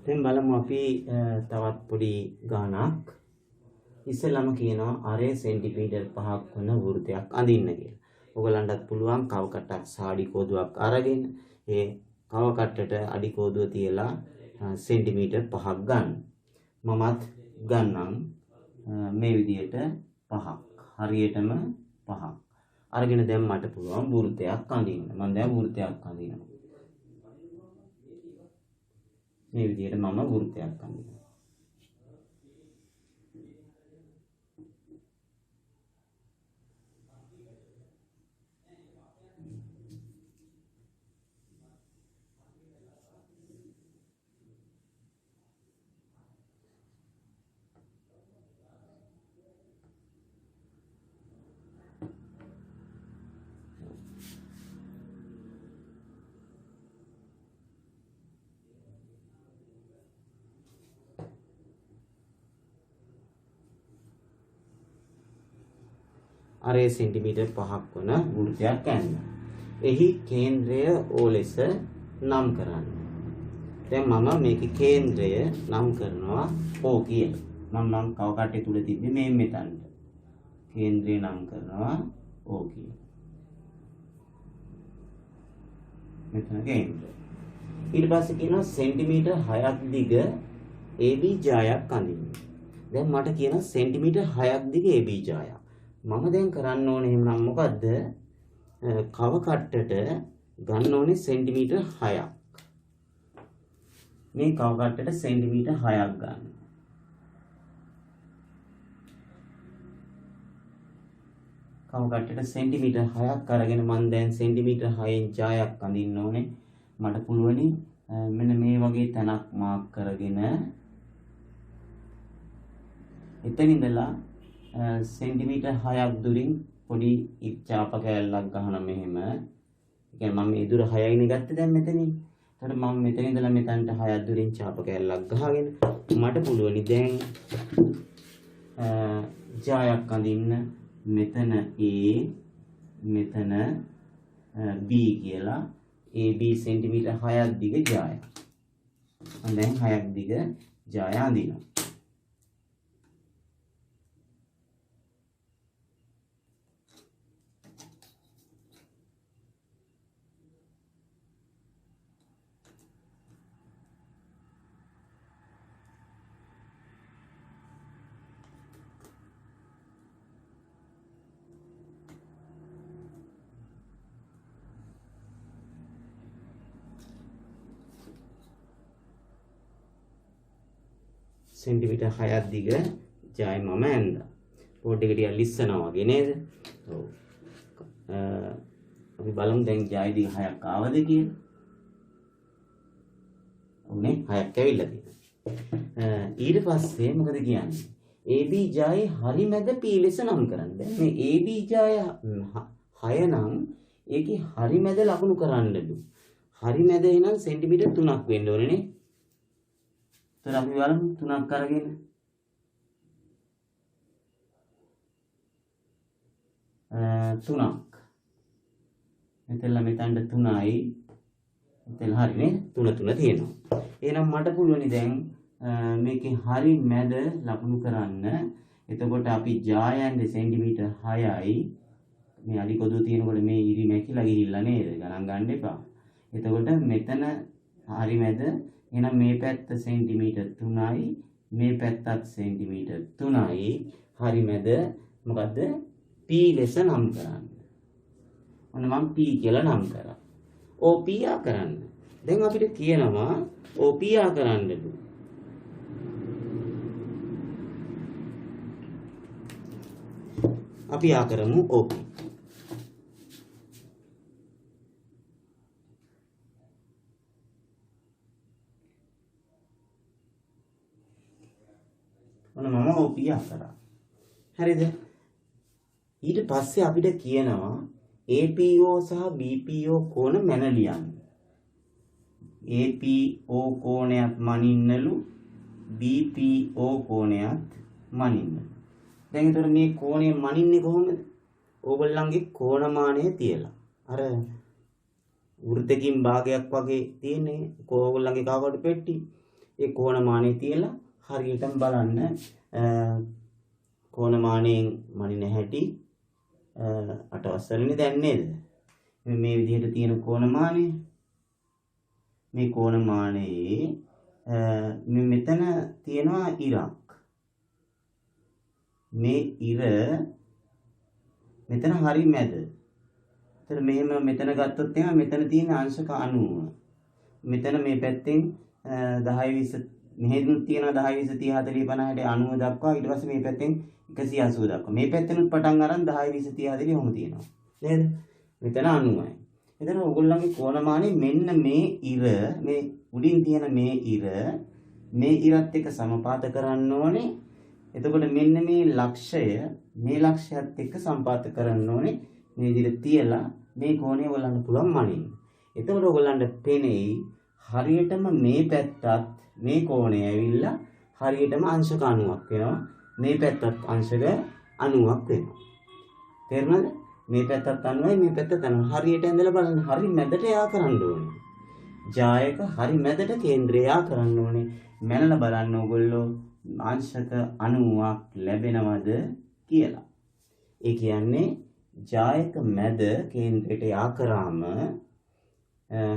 දැන් බලමු අපි තවත් පොඩි ගානක්. ඉස්සෙල්ලාම කියනවා අරය සෙන්ටිමීටර් 5ක් වන වෘත්තයක් අඳින්න කියලා. ඔයගලන්ටත් පුළුවන් කව කටක් සාඩි කෝදුවක් අරගෙන ඒ කව කටට අඩි කෝදුව තියලා සෙන්ටිමීටර් 5ක් ගන්න. මමත් ගන්නම් මේ විදිහට 5ක්. හරියටම 5ක්. අරගෙන දැන් මට පුළුවන් වෘත්තයක් අඳින්න. මම දැන් වෘත්තයක් අඳිනවා. මේ විදිහට මම වෘත්තයක් අඳිනවා. අරේ සෙන්ටිමීටර් 5ක් වන වෘත්තයක් ඇඳ. එහි කේන්ද්‍රය O ලෙස නම් කරන්න. දැන් මම මේකේ කේන්ද්‍රය නම් කරනවා O කියලා. මම කව කට්ටේ තුල තිබ්බේ මේ මෙතනට. කේන්ද්‍රය නම් කරනවා O කියලා. මෙතන කේන්ද්‍රය. ඊට පස්සේ කියනවා සෙන්ටිමීටර් 6ක් දිග AB ජායක් අඳින්න. දැන් මට කියන සෙන්ටිමීටර් 6ක් දිග AB ජායක්. මම දැන් කරන්න ඕනේ එහෙනම් මොකද්ද? කව කට්ටට ගන්න ඕනේ සෙන්ටිමීටර් 6ක්. මේ කව කට්ටට සෙන්ටිමීටර් 6ක් ගන්න. කව කට්ටට සෙන්ටිමීටර් 6ක් අරගෙන මම දැන් සෙන්ටිමීටර් 6න් ජායක් අඳින්න ඕනේ. මට පුළුවනි මෙන්න මේ වගේ තැනක් මාක් කරගෙන එතන ඉඳලා සෙන්ටිමීටර් 6ක් දුරින් පොඩි චාප කෑල්ලක් ගහනවා මෙහෙම. ඒ කියන්නේ මම මේ දුර 6යිනේ ගත්තේ දැන් මෙතනින්. එතකොට මම මෙතන ඉඳලා මෙතනට 6ක් දුරින් චාප කෑල්ලක් ගහගෙන මට පුළුවනි දැන් ජායක් අඳින්න මෙතන A මෙතන B කියලා AB සෙන්ටිමීටර් 6ක් දිග ජාය. මම දැන් 6ක් දිග ජාය අඳිනවා. සෙන්ටිමීටර් 6ක් දිග ජාය මම ඇඳා. පොඩ් එක ටිකක් ලිස්සනවා වගේ නේද? ඔව්. අපි බලමු දැන් ජාය දිග 6ක් ආවද කියලා. ඔන්නේ 6ක් ඇවිල්ලා තියෙනවා. ඊට පස්සේ මොකද කියන්නේ? AB ජායේ හරි මැද P ලෙස නම් කරන්න. දැන් මේ AB ජාය 6 නම් ඒකේ හරි මැද ලකුණු කරන්නලු. හරි මැද එහෙනම් සෙන්ටිමීටර් 3ක් වෙන්න ඕනේ නේ. तर අපි බලමු 3ක් අරගෙන තුනක් මෙතන මෙතනට 3යි මෙතන හරි නේද 3 තියෙනවා. එහෙනම් මට පුළුවනි දැන් මේකේ හරි මැද ලකුණු කරන්න. එතකොට අපි ජායන්නේ සෙන්ටිමීටර් 6යි. මේ අඩි කොදුව තියෙනකොට මේ ඉරි මැකිලා ගිහිල්ලා නේද? ගණන් ගන්න එපා. එතකොට මෙතන හරි මැද එහෙනම් මේ පැත්ත සෙන්ටිමීටර් 3යි මේ පැත්තත් සෙන්ටිමීටර් 3යි. හරි මැද මොකද්ද? P ලෙස නම් කරන්න. ඔන්න මම P කියලා නම් කරා. OP ආ කරන්න. දැන් අපිට කියනවා OP ආ කරන්නලු. අපි ආ කරමු OP. ඔන්න මම OP ආ කරා. හරිද? ඊට පස්සේ අපිට කියනවා APO සහ BPO කෝණ මැන ලියන්න. APO කෝණයත් මනින්නලු BPO කෝණයත් මනින්නලු. දැන් ඒතර මේ කෝණය මනින්නේ කොහොමද? ඕගොල්ලන්ගේ කෝණමානය තියලා. අර වෘත්තකින් භාගයක් වගේ තියෙන්නේ ඕගොල්ලන්ගේ කාකඩ පෙට්ටි. ඒ කෝණමානය තියලා හරියටම බලන්න කෝණමානයෙන් මනින හැටි අටවස්සරනේ දැන් නේද? මේ විදිහට තියෙන කෝණමානය මේ කෝණමානයේ මෙතන තියෙනවා ඉරක්. මේ ඉර මෙතන හරි මැද. ඒතර මෙහෙම මෙතන ගත්තොත් එහෙනම් මෙතන තියෙන අංශක 90. මෙතන මේ පැත්තෙන් 10 20 මෙහෙදුත් තියෙනවා 10 20 30 40 50 60 90 දක්වා. ඊට පස්සේ මේ පැත්තෙන් 180 දක්වා. මේ පැත්තෙනුත් පටන් අරන් 10 20 30 40 ඔහොම තියෙනවා. නේද? මෙතන 90යි. එතන ඕගොල්ලන්ගේ කෝණමානෙ මෙන්න මේ ඉර මේ උඩින් තියෙන මේ ඉර මේ ඉරත් එක්ක සමපාත කරන්න ඕනේ. එතකොට මෙන්න මේ ලක්ෂය මේ ලක්ෂයත් එක්ක සම්පාත කරන්න ඕනේ. මේ විදිහට තියලා මේ කෝණය ඔයගොල්ලන්ට පුළුවන් මනින්න. එතකොට ඔයගොල්ලන්ට පෙනෙයි හරියටම මේ පැත්තත් මේ කෝණය ඇවිල්ලා හරියටම අංශක 90ක් වෙනවා. මේ පැත්තත් අංශක 90ක් වෙනවා. තේරුණාද? මේ පැත්තත් අනුවයි මේ පැත්තත් අනුවයි. හරියට ඇඳලා බලන්න. හරි මැදට යා කරන්න ඕනේ. ජායක හරි මැදට කේන්ද්‍රය යා කරන්න ඕනේ. මැනලා බලන්න ඕගොල්ලෝ අංශක 90ක් ලැබෙනවද කියලා. ඒ කියන්නේ ජායක මැද කේන්ද්‍රයට යා කරාම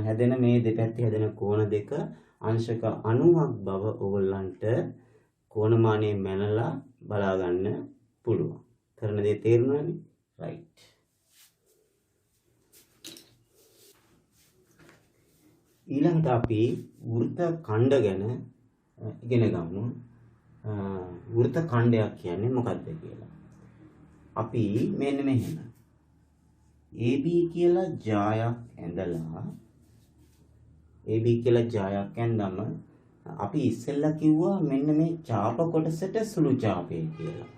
හැදෙන මේ දෙපැත්තේ හැදෙන කෝණ දෙක අංශක 90ක් බව ඕගොල්ලන්ට කෝණමානයේ මැනලා බලා ගන්න පුළුවන්. කරන දේ තේරුණානේ? right. ඊළඟට අපි වෘත්ත ඛණ්ඩ ගැන ඉගෙන ගමු. වෘත්ත ඛණ්ඩයක් කියන්නේ මොකක්ද කියලා. අපි මෙන්න මෙහෙම AB කියලා ජායක් ඇඳලා AB කියලා ජායක් ඇඳම අපි ඉස්සෙල්ලා කිව්වා මෙන්න මේ ඡාප කොටසට සුළු ඡාපය කියලා.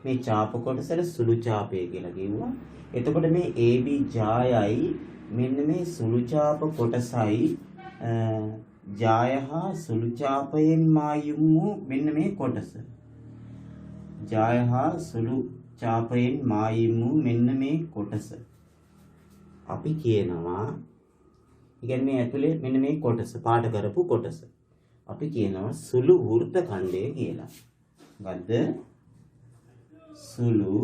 මේ ඡාප කොටසට සුළු ඡාපය කියලා කිව්වා. එතකොට මේ AB ජායයි මෙන්න මේ සුළු ඡාප කොටසයි ජාය හා සුළු ඡාපයෙන් මායුම් මෙන්න මේ කොටස. ජාය හා සුළු ඡාපයෙන් මායිම් වූ මෙන්න මේ කොටස අපි කියනවා කියන්නේ මේ ඇතුලේ මෙන්න මේ කොටස පාට කරපු කොටස අපි කියනවා සුළු වෘත්ත ඛණ්ඩය කියලා. මොකද්ද? සුළු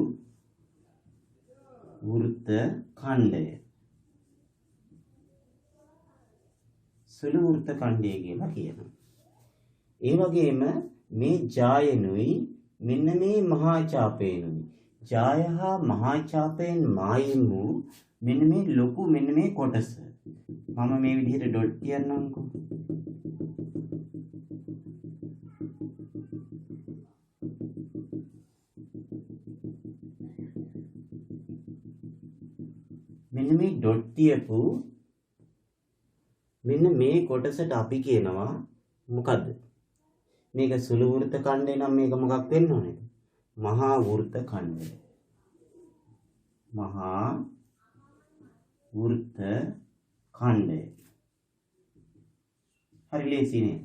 වෘත්ත ඛණ්ඩය. සුළු වෘත්ත ඛණ්ඩය කියලා කියනවා. ඒ වගේම මේ ජායනුයි මෙන්න මේ මහා ඡාපේනුයි ජාය හා මහා ඡාපයෙන් මායිම් වූ මෙන්න මේ ලොකු මෙන්න මේ කොටස මම මේ විදිහට ඩොට් කියන්නම්කෝ. මෙන්න මේ ඩොට් තියපු මෙන්න මේ කොටසට අපි කියනවා මොකද්ද? මේක සුළු වෘත්ත ඛණ්ඩය නම් මේක මොකක් වෙන්න ඕනේද? මහා වෘත්ත ඛණ්ඩය. මහා වෘත්ත ඛණ්ඩය. හරි ලේසිනේ.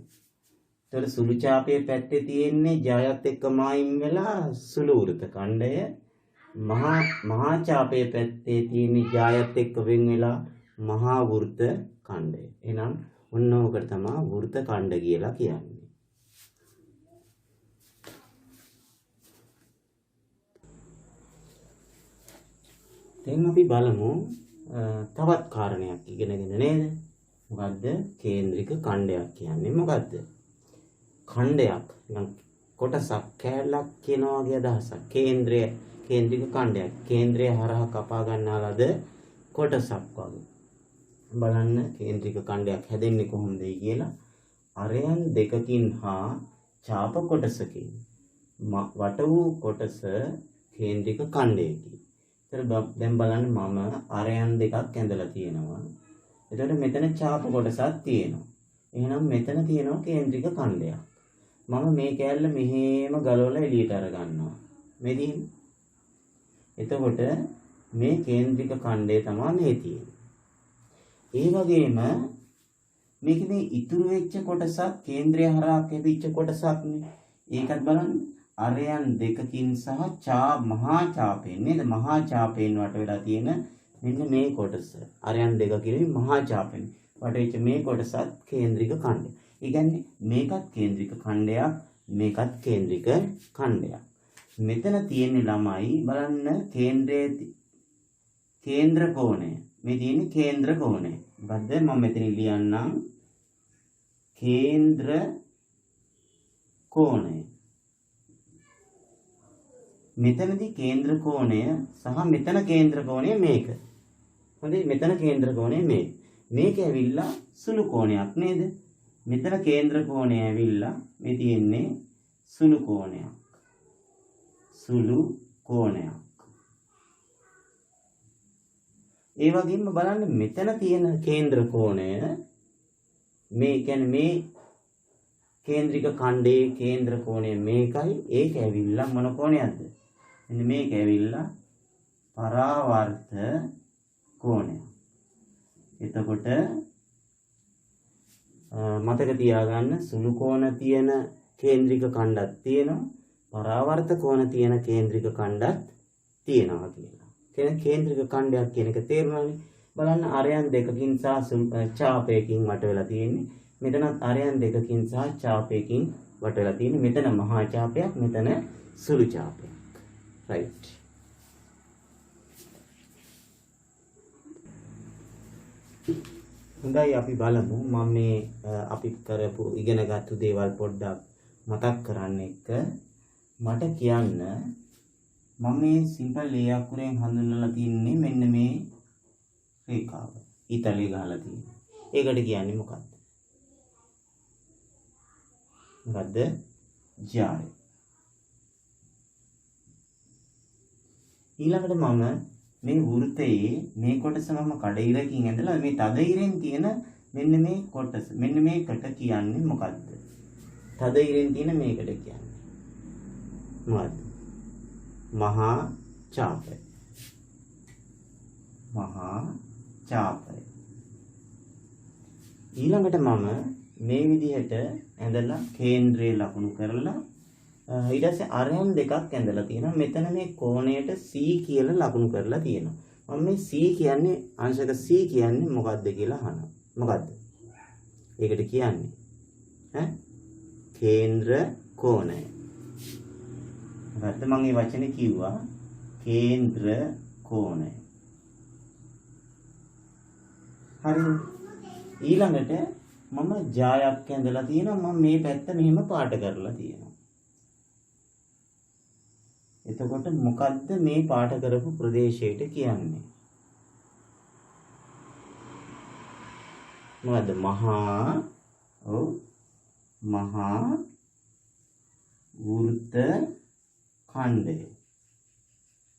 ඒතර සුළු ඡාපයේ පැත්තේ තියෙන්නේ ජයත් එක්ක මායිම් වෙලා සුළු වෘත්ත ඛණ්ඩය. මහා ඡාපයේ පැත්තේ තියෙන්නේ ජයත් එක්ක වෙන් වෙලා මහා වෘත්ත ඛණ්ඩය. එහෙනම් ඔන්න ඕකට තමයි වෘත්ත ඛණ්ඩ කියලා කියන්නේ. දැන් අපි බලමු තවත් කාරණයක් ඉගෙනගෙන නේද? මොකද්ද? කේන්ද්‍රික ඛණ්ඩයක් කියන්නේ මොකද්ද? ඛණ්ඩයක් නිකන් කොටසක් කෑල්ලක් කියන වගේ අදහසක්. කේන්ද්‍රික ඛණ්ඩයක්. කේන්ද්‍රය හරහා කපා ගන්නාලද කොටසක් වගේ. බලන්න කේන්ද්‍රික ඛණ්ඩයක් හැදෙන්නේ කොහොමද කියලා. අරයන් දෙකකින් හා ඡාප කොටසකින් වට වූ කොටස කේන්ද්‍රික ඛණ්ඩයකි. දැන් බලන්න මම අරයන් දෙකක් ඇඳලා තියෙනවා. එතකොට මෙතන ඡාප කොටසක් තියෙනවා. එහෙනම් මෙතන තියෙනවා කේන්ද්‍රික ඛණ්ඩයක්. මම මේ කෑල්ල මෙහෙම ගලවලා එළියට අර ගන්නවා. මෙදින්. එතකොට මේ කේන්ද්‍රික ඛණ්ඩය තමයි මේ තියෙන්නේ. ඒ වගේම මේක මේ ඉතුරු වෙච්ච කොටසක් කේන්ද්‍රය හරහා කැපිච්ච කොටසක් නේ. ඒකත් බලන්න. අරයන් දෙකකින් සහ මහා ඡාපයෙන් නේද? මහා ඡාපයෙන් වට වෙලා තියෙන මෙන්න මේ කොටස. අරයන් දෙකකින් මහා ඡාපයෙන් වට වෙච්ච මේ කොටසත් කේන්ද්‍රික ඛණ්ඩය. ඒ කියන්නේ මේකත් කේන්ද්‍රික ඛණ්ඩයක්, මේකත් කේන්ද්‍රික ඛණ්ඩයක්. මෙතන තියෙන්නේ ළමයි බලන්න කේන්ද්‍ර කෝණය. මේ තියෙන්නේ කේන්ද්‍ර කෝණය. මොකද්ද? මම මෙතන ලියන්නම් කේන්ද්‍ර කෝණය. මෙතනදී කේන්ද්‍ර කෝණය සහ මෙතන කේන්ද්‍ර කෝණය මේක. හොඳයි මෙතන කේන්ද්‍ර කෝණය මේක. මේක ඇවිල්ලා සුළු කෝණයක් නේද? මෙතන කේන්ද්‍ර කෝණය ඇවිල්ලා මේ තියෙන්නේ සුළු කෝණයක්. සුළු කෝණයක්. ඒ වගේම බලන්න මෙතන තියෙන කේන්ද්‍ර කෝණය මේ කියන්නේ මේ කේන්ද්‍රික ඛණ්ඩයේ කේන්ද්ර කෝණය මේකයි. ඒක ඇවිල්ලා මොන කෝණයක්ද? මෙන්න මේක ඇවිල්ලා පරාවර්ත කෝණය. එතකොට මතක තියාගන්න සුළු කෝණ තියෙන කේන්ද්‍රික ඛණ්ඩක් තියෙනවා. පරාවර්ත කෝණ තියෙන කේන්ද්‍රික ඛණ්ඩක් තියෙනවා කියලා. කියන්නේ කේන්ද්‍රික ඛණ්ඩයක් කියන එක තේරුණානේ. බලන්න අරයන් දෙකකින් සහ ඡාපයකින් වට වෙලා තියෙන්නේ. මෙතනත් අරයන් දෙකකින් සහ ඡාපයකින් වට වෙලා තියෙන්නේ. මෙතන මහා ඡාපයක්, මෙතන සුළු ඡාපයක්. right. හොඳයි අපි බලමු මම මේ අපි කරපු ඉගෙනගත්තු දේවල් පොඩ්ඩක් මතක් කරන්න එක මට කියන්න මම මේ සිම්පල් ඒ අකුරෙන් හඳුන්වලා තින්නේ මෙන්න මේ රේඛාව. ඊතලයේ ගහලා තියෙන්නේ. ඒකට කියන්නේ මොකක්ද? මොකද්ද? ජාය. ඊළඟට මම මේ වෘත්තයේ මේ කොටස මම කඩ ඉරකින් ඇඳලා මේ තද ඉරෙන් තියෙන මෙන්න මේ කොටස මෙන්න මේකට කියන්නේ මොකද්ද? තද ඉරෙන් තියෙන මේකට කියන්නේ මොකද්ද? මහා ඡාපය. මහා ඡාපය. ඊළඟට මම මේ විදිහට ඇඳලා කේන්ද්‍රය ලකුණු කරලා ඊට පස්සේ අරයන් දෙකක් ඇඳලා තියෙනවා. මෙතන මේ කෝණයට C කියලා ලකුණු කරලා තියෙනවා. මම මේ C කියන්නේ අංශක C කියන්නේ මොකද්ද කියලා අහනවා. මොකද්ද? ඒකට කියන්නේ කේන්ද්‍ර කෝණය. මොකද්ද මම මේ වචනේ කිව්වා? කේන්ද්‍ර කෝණය. හරිද? ඊළඟට මම ජායක් ඇඳලා තියෙනවා. මම මේ පැත්ත මෙහෙම පාට කරලා තියෙනවා. එතකොට මොකද්ද මේ පාට කරපු ප්‍රදේශයට කියන්නේ? මොකද්ද? මහා වෘත්ත ඛණ්ඩය.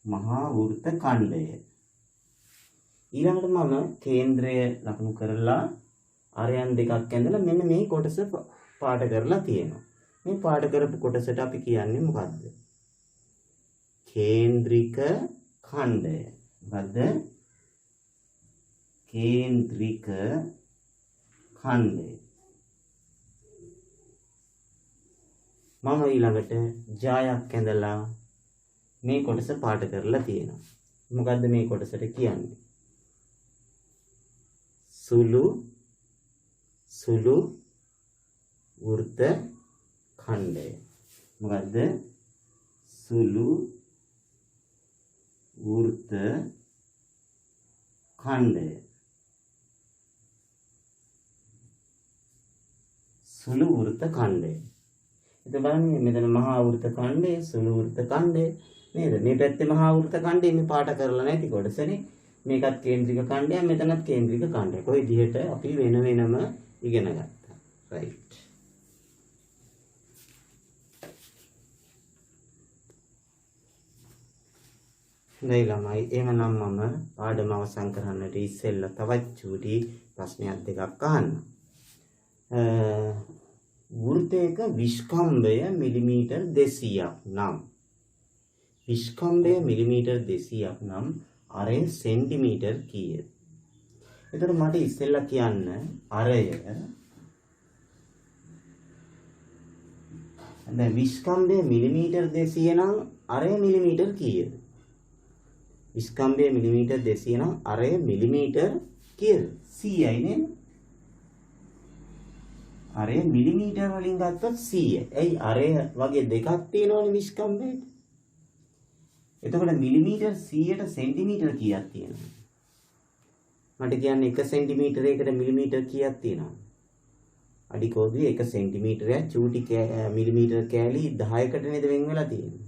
මහා වෘත්ත ඛණ්ඩය. ඊළඟට මම කේන්ද්‍රය ලකුණු කරලා අරයන් දෙකක් ඇඳලා මෙන්න මේ කොටස පාට කරලා තියෙනවා. මේ පාට කරපු කොටසට අපි කියන්නේ මොකද්ද? කේන්ද්‍රික ඛණ්ඩය. මොකද්ද? කේන්ද්‍රික ඛණ්ඩය. මම ඊළඟට ජායක් ඇඳලා මේ කොටස පාට කරලා තියෙනවා. මොකද්ද මේ කොටසට කියන්නේ? සුළු වෘත්ත ඛණ්ඩය. මොකද්ද? සුළු වෘත්ත ඛණ්ඩය. සුළු වෘත්ත ඛණ්ඩය. එතකොට බලන්න මෙතන මහා වෘත්ත ඛණ්ඩය, සුළු වෘත්ත ඛණ්ඩය නේද? මේ පැත්තේ මහා වෘත්ත ඛණ්ඩය මේ පාට කරලා නැති කොටසනේ. මේකත් කේන්ද්‍රික ඛණ්ඩයක්, මෙතනත් කේන්ද්‍රික ඛණ්ඩයක්. ඔය විදිහට අපි වෙන වෙනම ඉගෙන ගත්තා. right. හොඳයි ළමයි. එහෙනම් මම පාඩම අවසන් කරන්නට ඉස්සෙල්ලා තවත් චූටි ප්‍රශ්නයක් දෙකක් අහන්න. වෘත්තයක විස්කම්භය මිලිමීටර් 200ක් නම් විස්කම්භය මිලිමීටර් 200ක් නම් අරය සෙන්ටිමීටර් කීයද? එතකොට මට ඉස්සෙල්ලා කියන්න අරය දැන් විස්කම්භය මිලිමීටර් 200 නම් අරය මිලිමීටර් කීයද? විස්කම්භය මිලිමීටර් 200 නම් අරය මිලිමීටර් කීයද? 100යි නේද? අරය මිලිමීටර් වලින් ගත්තොත් 100. එයි අරය වගේ දෙකක් තියෙනවනේ විස්කම්භයට. එතකොට මිලිමීටර් 100ට සෙන්ටිමීටර් කීයක් තියෙනවද? මට කියන්නේ 1 සෙන්ටිමීටරයකට මිලිමීටර් කීයක් තියෙනවද? අඩි කෝදුවේ 1 සෙන්ටිමීටරයක් චූටි මිලිමීටර් කෑලි 10කට නේද වෙන් වෙලා තියෙන්නේ.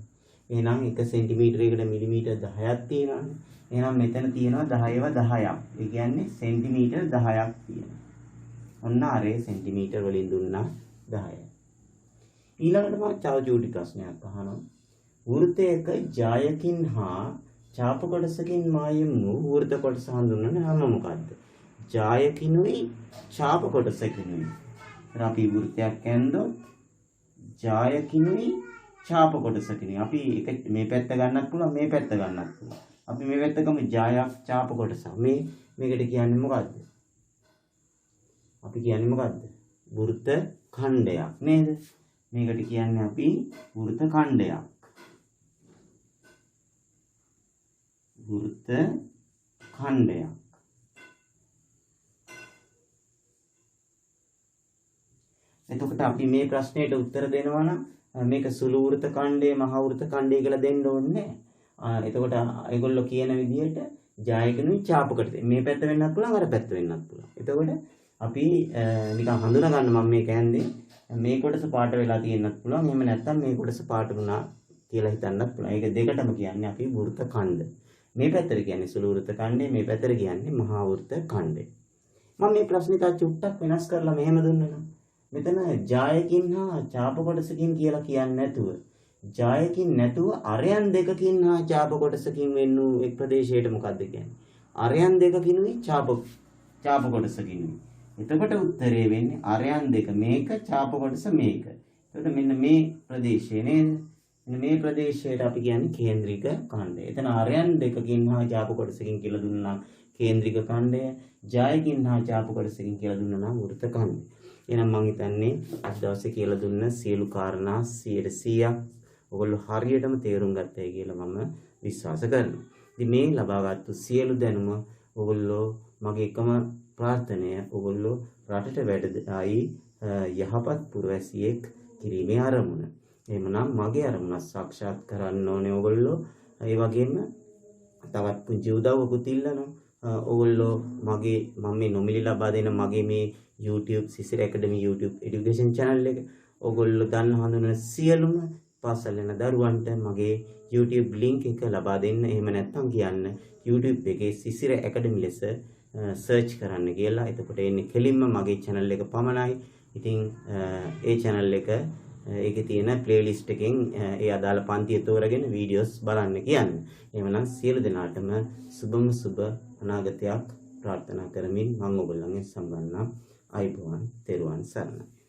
එහෙනම් 1 සෙන්ටිමීටරයකට මිලිමීටර් 10ක් තියෙනවානේ. එහෙනම් මෙතන තියෙනවා 10ව 10ක්. ඒ කියන්නේ සෙන්ටිමීටර් 10ක් තියෙනවා. ඔන්න අරේ සෙන්ටිමීටර් වලින් දුන්නා 10. ඊළඟට මම තව චූටි ප්‍රශ්නයක් අහනවා. වෘත්තයක ජායකින් හා ඡාප කොටසකින් මායිම් වූ වෘත්ත කොටස හඳුන්වන නම මොකද්ද? ජායකිනුයි ඡාප කොටසකිනුයි. අපි වෘත්තයක් ඇඳොත් ජායකිනුයි ඡාප කොටසකිනුයි. අපි එක මේ පැත්ත ගන්නත් පුළුවන්, මේ පැත්ත ගන්නත් පුළුවන්. අපි මේ පැත්ත ගමු ජායක් ඡාප කොටස. මේකට කියන්නේ මොකද්ද? අපි කියන්නේ මොකද්ද? වෘත්ත ඛණ්ඩයක් නේද? මේකට කියන්නේ අපි වෘත්ත ඛණ්ඩයක්. වෘත්ත ඛණ්ඩයක්. එතකොට අපි මේ ප්‍රශ්නෙට උත්තර දෙනවා නම් මේක සුළු වෘත්ත ඛණ්ඩය මහ වෘත්ත ඛණ්ඩය කියලා දෙන්න ඕනේ නැහැ. එතකොට ඒගොල්ලෝ කියන විදිහට ජායකනුයි චාපකට මේ පැත්ත වෙන්නත් පුළුවන් අර පැත්ත වෙන්නත් පුළුවන්. එතකොට අපි නිකන් හඳුනා ගන්න මම මේ කියන්නේ මේ කොටස පාට වෙලා තියෙන්නත් පුළුවන්. එහෙම නැත්නම් මේ කොටස පාට වුණා කියලා හිතන්නත් පුළුවන්. ඒක දෙකටම කියන්නේ අපි වෘත්ත ඛණ්ඩ. මේ පැත්තට කියන්නේ සුළු වෘත්ත ඛණ්ඩය, මේ පැත්තට කියන්නේ මහා වෘත්ත ඛණ්ඩය. මම මේ ප්‍රශ්නේ තා චුට්ටක් වෙනස් කරලා මෙහෙම දුන්නා. මෙතන ජායකින් හා චාප කොටසකින් කියලා කියන්නේ නැතුව ජායකින් නැතුව අරයන් දෙකකින් හා චාප කොටසකින් වෙන්න එක් ප්‍රදේශයට මොකක්ද කියන්නේ? අරයන් දෙකකිනුයි චාප කොටසකිනුයි. එතකොට උත්තරේ වෙන්නේ අරයන් දෙක මේක චාප කොටස මේක. එතකොට මෙන්න මේ ප්‍රදේශය නේද? මෙන්න මේ ප්‍රදේශයට අපි කියන්නේ කේන්ද්‍රික ඛණ්ඩය. එතන අරයන් දෙකකින් හා චාප කොටසකින් කියලා දුන්නා කේන්ද්‍රික ඛණ්ඩය. ජායකින් හා චාප කොටසකින් කියලා දුන්නා නම් වෘත්ත ඛණ්ඩය. එහෙනම් මම හිතන්නේ අද දවසේ කියලා දුන්න සියලු කාරණා 100% ඔයගොල්ලෝ හරියටම තේරුම් ගත්තයි කියලා මම විශ්වාස කරනවා. ඉතින් මේ ලබාගත්තු සියලු දැනුම ඔයගොල්ලෝ මගේ එකම ප්‍රාර්ථනය ඔයගොල්ලෝ රටට වැඩදායි යහපත් පුරවැසියෙක් කිරීමේ අරමුණ. එහෙමනම් මගේ අරමුණ සාක්ෂාත් කරන්න ඕනේ ඔයගොල්ලෝ. ඒ වගේම තවත් පුංචි උදව්වකුත් ඉල්ලනවා. ඔයගොල්ලෝ මම මේ නොමිලේ ලබා දෙන මගේ මේ YouTube Sisira ඇකඩමි YouTube education channel එක ඔයගොල්ලෝ දන්න හඳුනන සියලුම පාසල් යන දරුවන්ට මගේ YouTube link එක ලබා දෙන්න. එහෙම නැත්නම් කියන්න YouTube එකේ සිසිර ඇකඩමි ලෙස search කරන්න කියලා. එතකොට එන්නේ කෙලින්ම මගේ channel එක පමණයි. ඉතින් ඒ channel එක ඒකේ තියෙන playlist එකෙන් ඒ අදාළ පන්තිය තෝරගෙන videos බලන්න කියන්නේ. එහෙමනම් සියලු දෙනාටම සුබම සුබ අනාගතයක් ප්‍රාර්ථනා කරමින් මම ඔයගොල්ලන්ගෙන් සම්බන්ධ අයිබෝවන් තෙරුවන් සරණයි.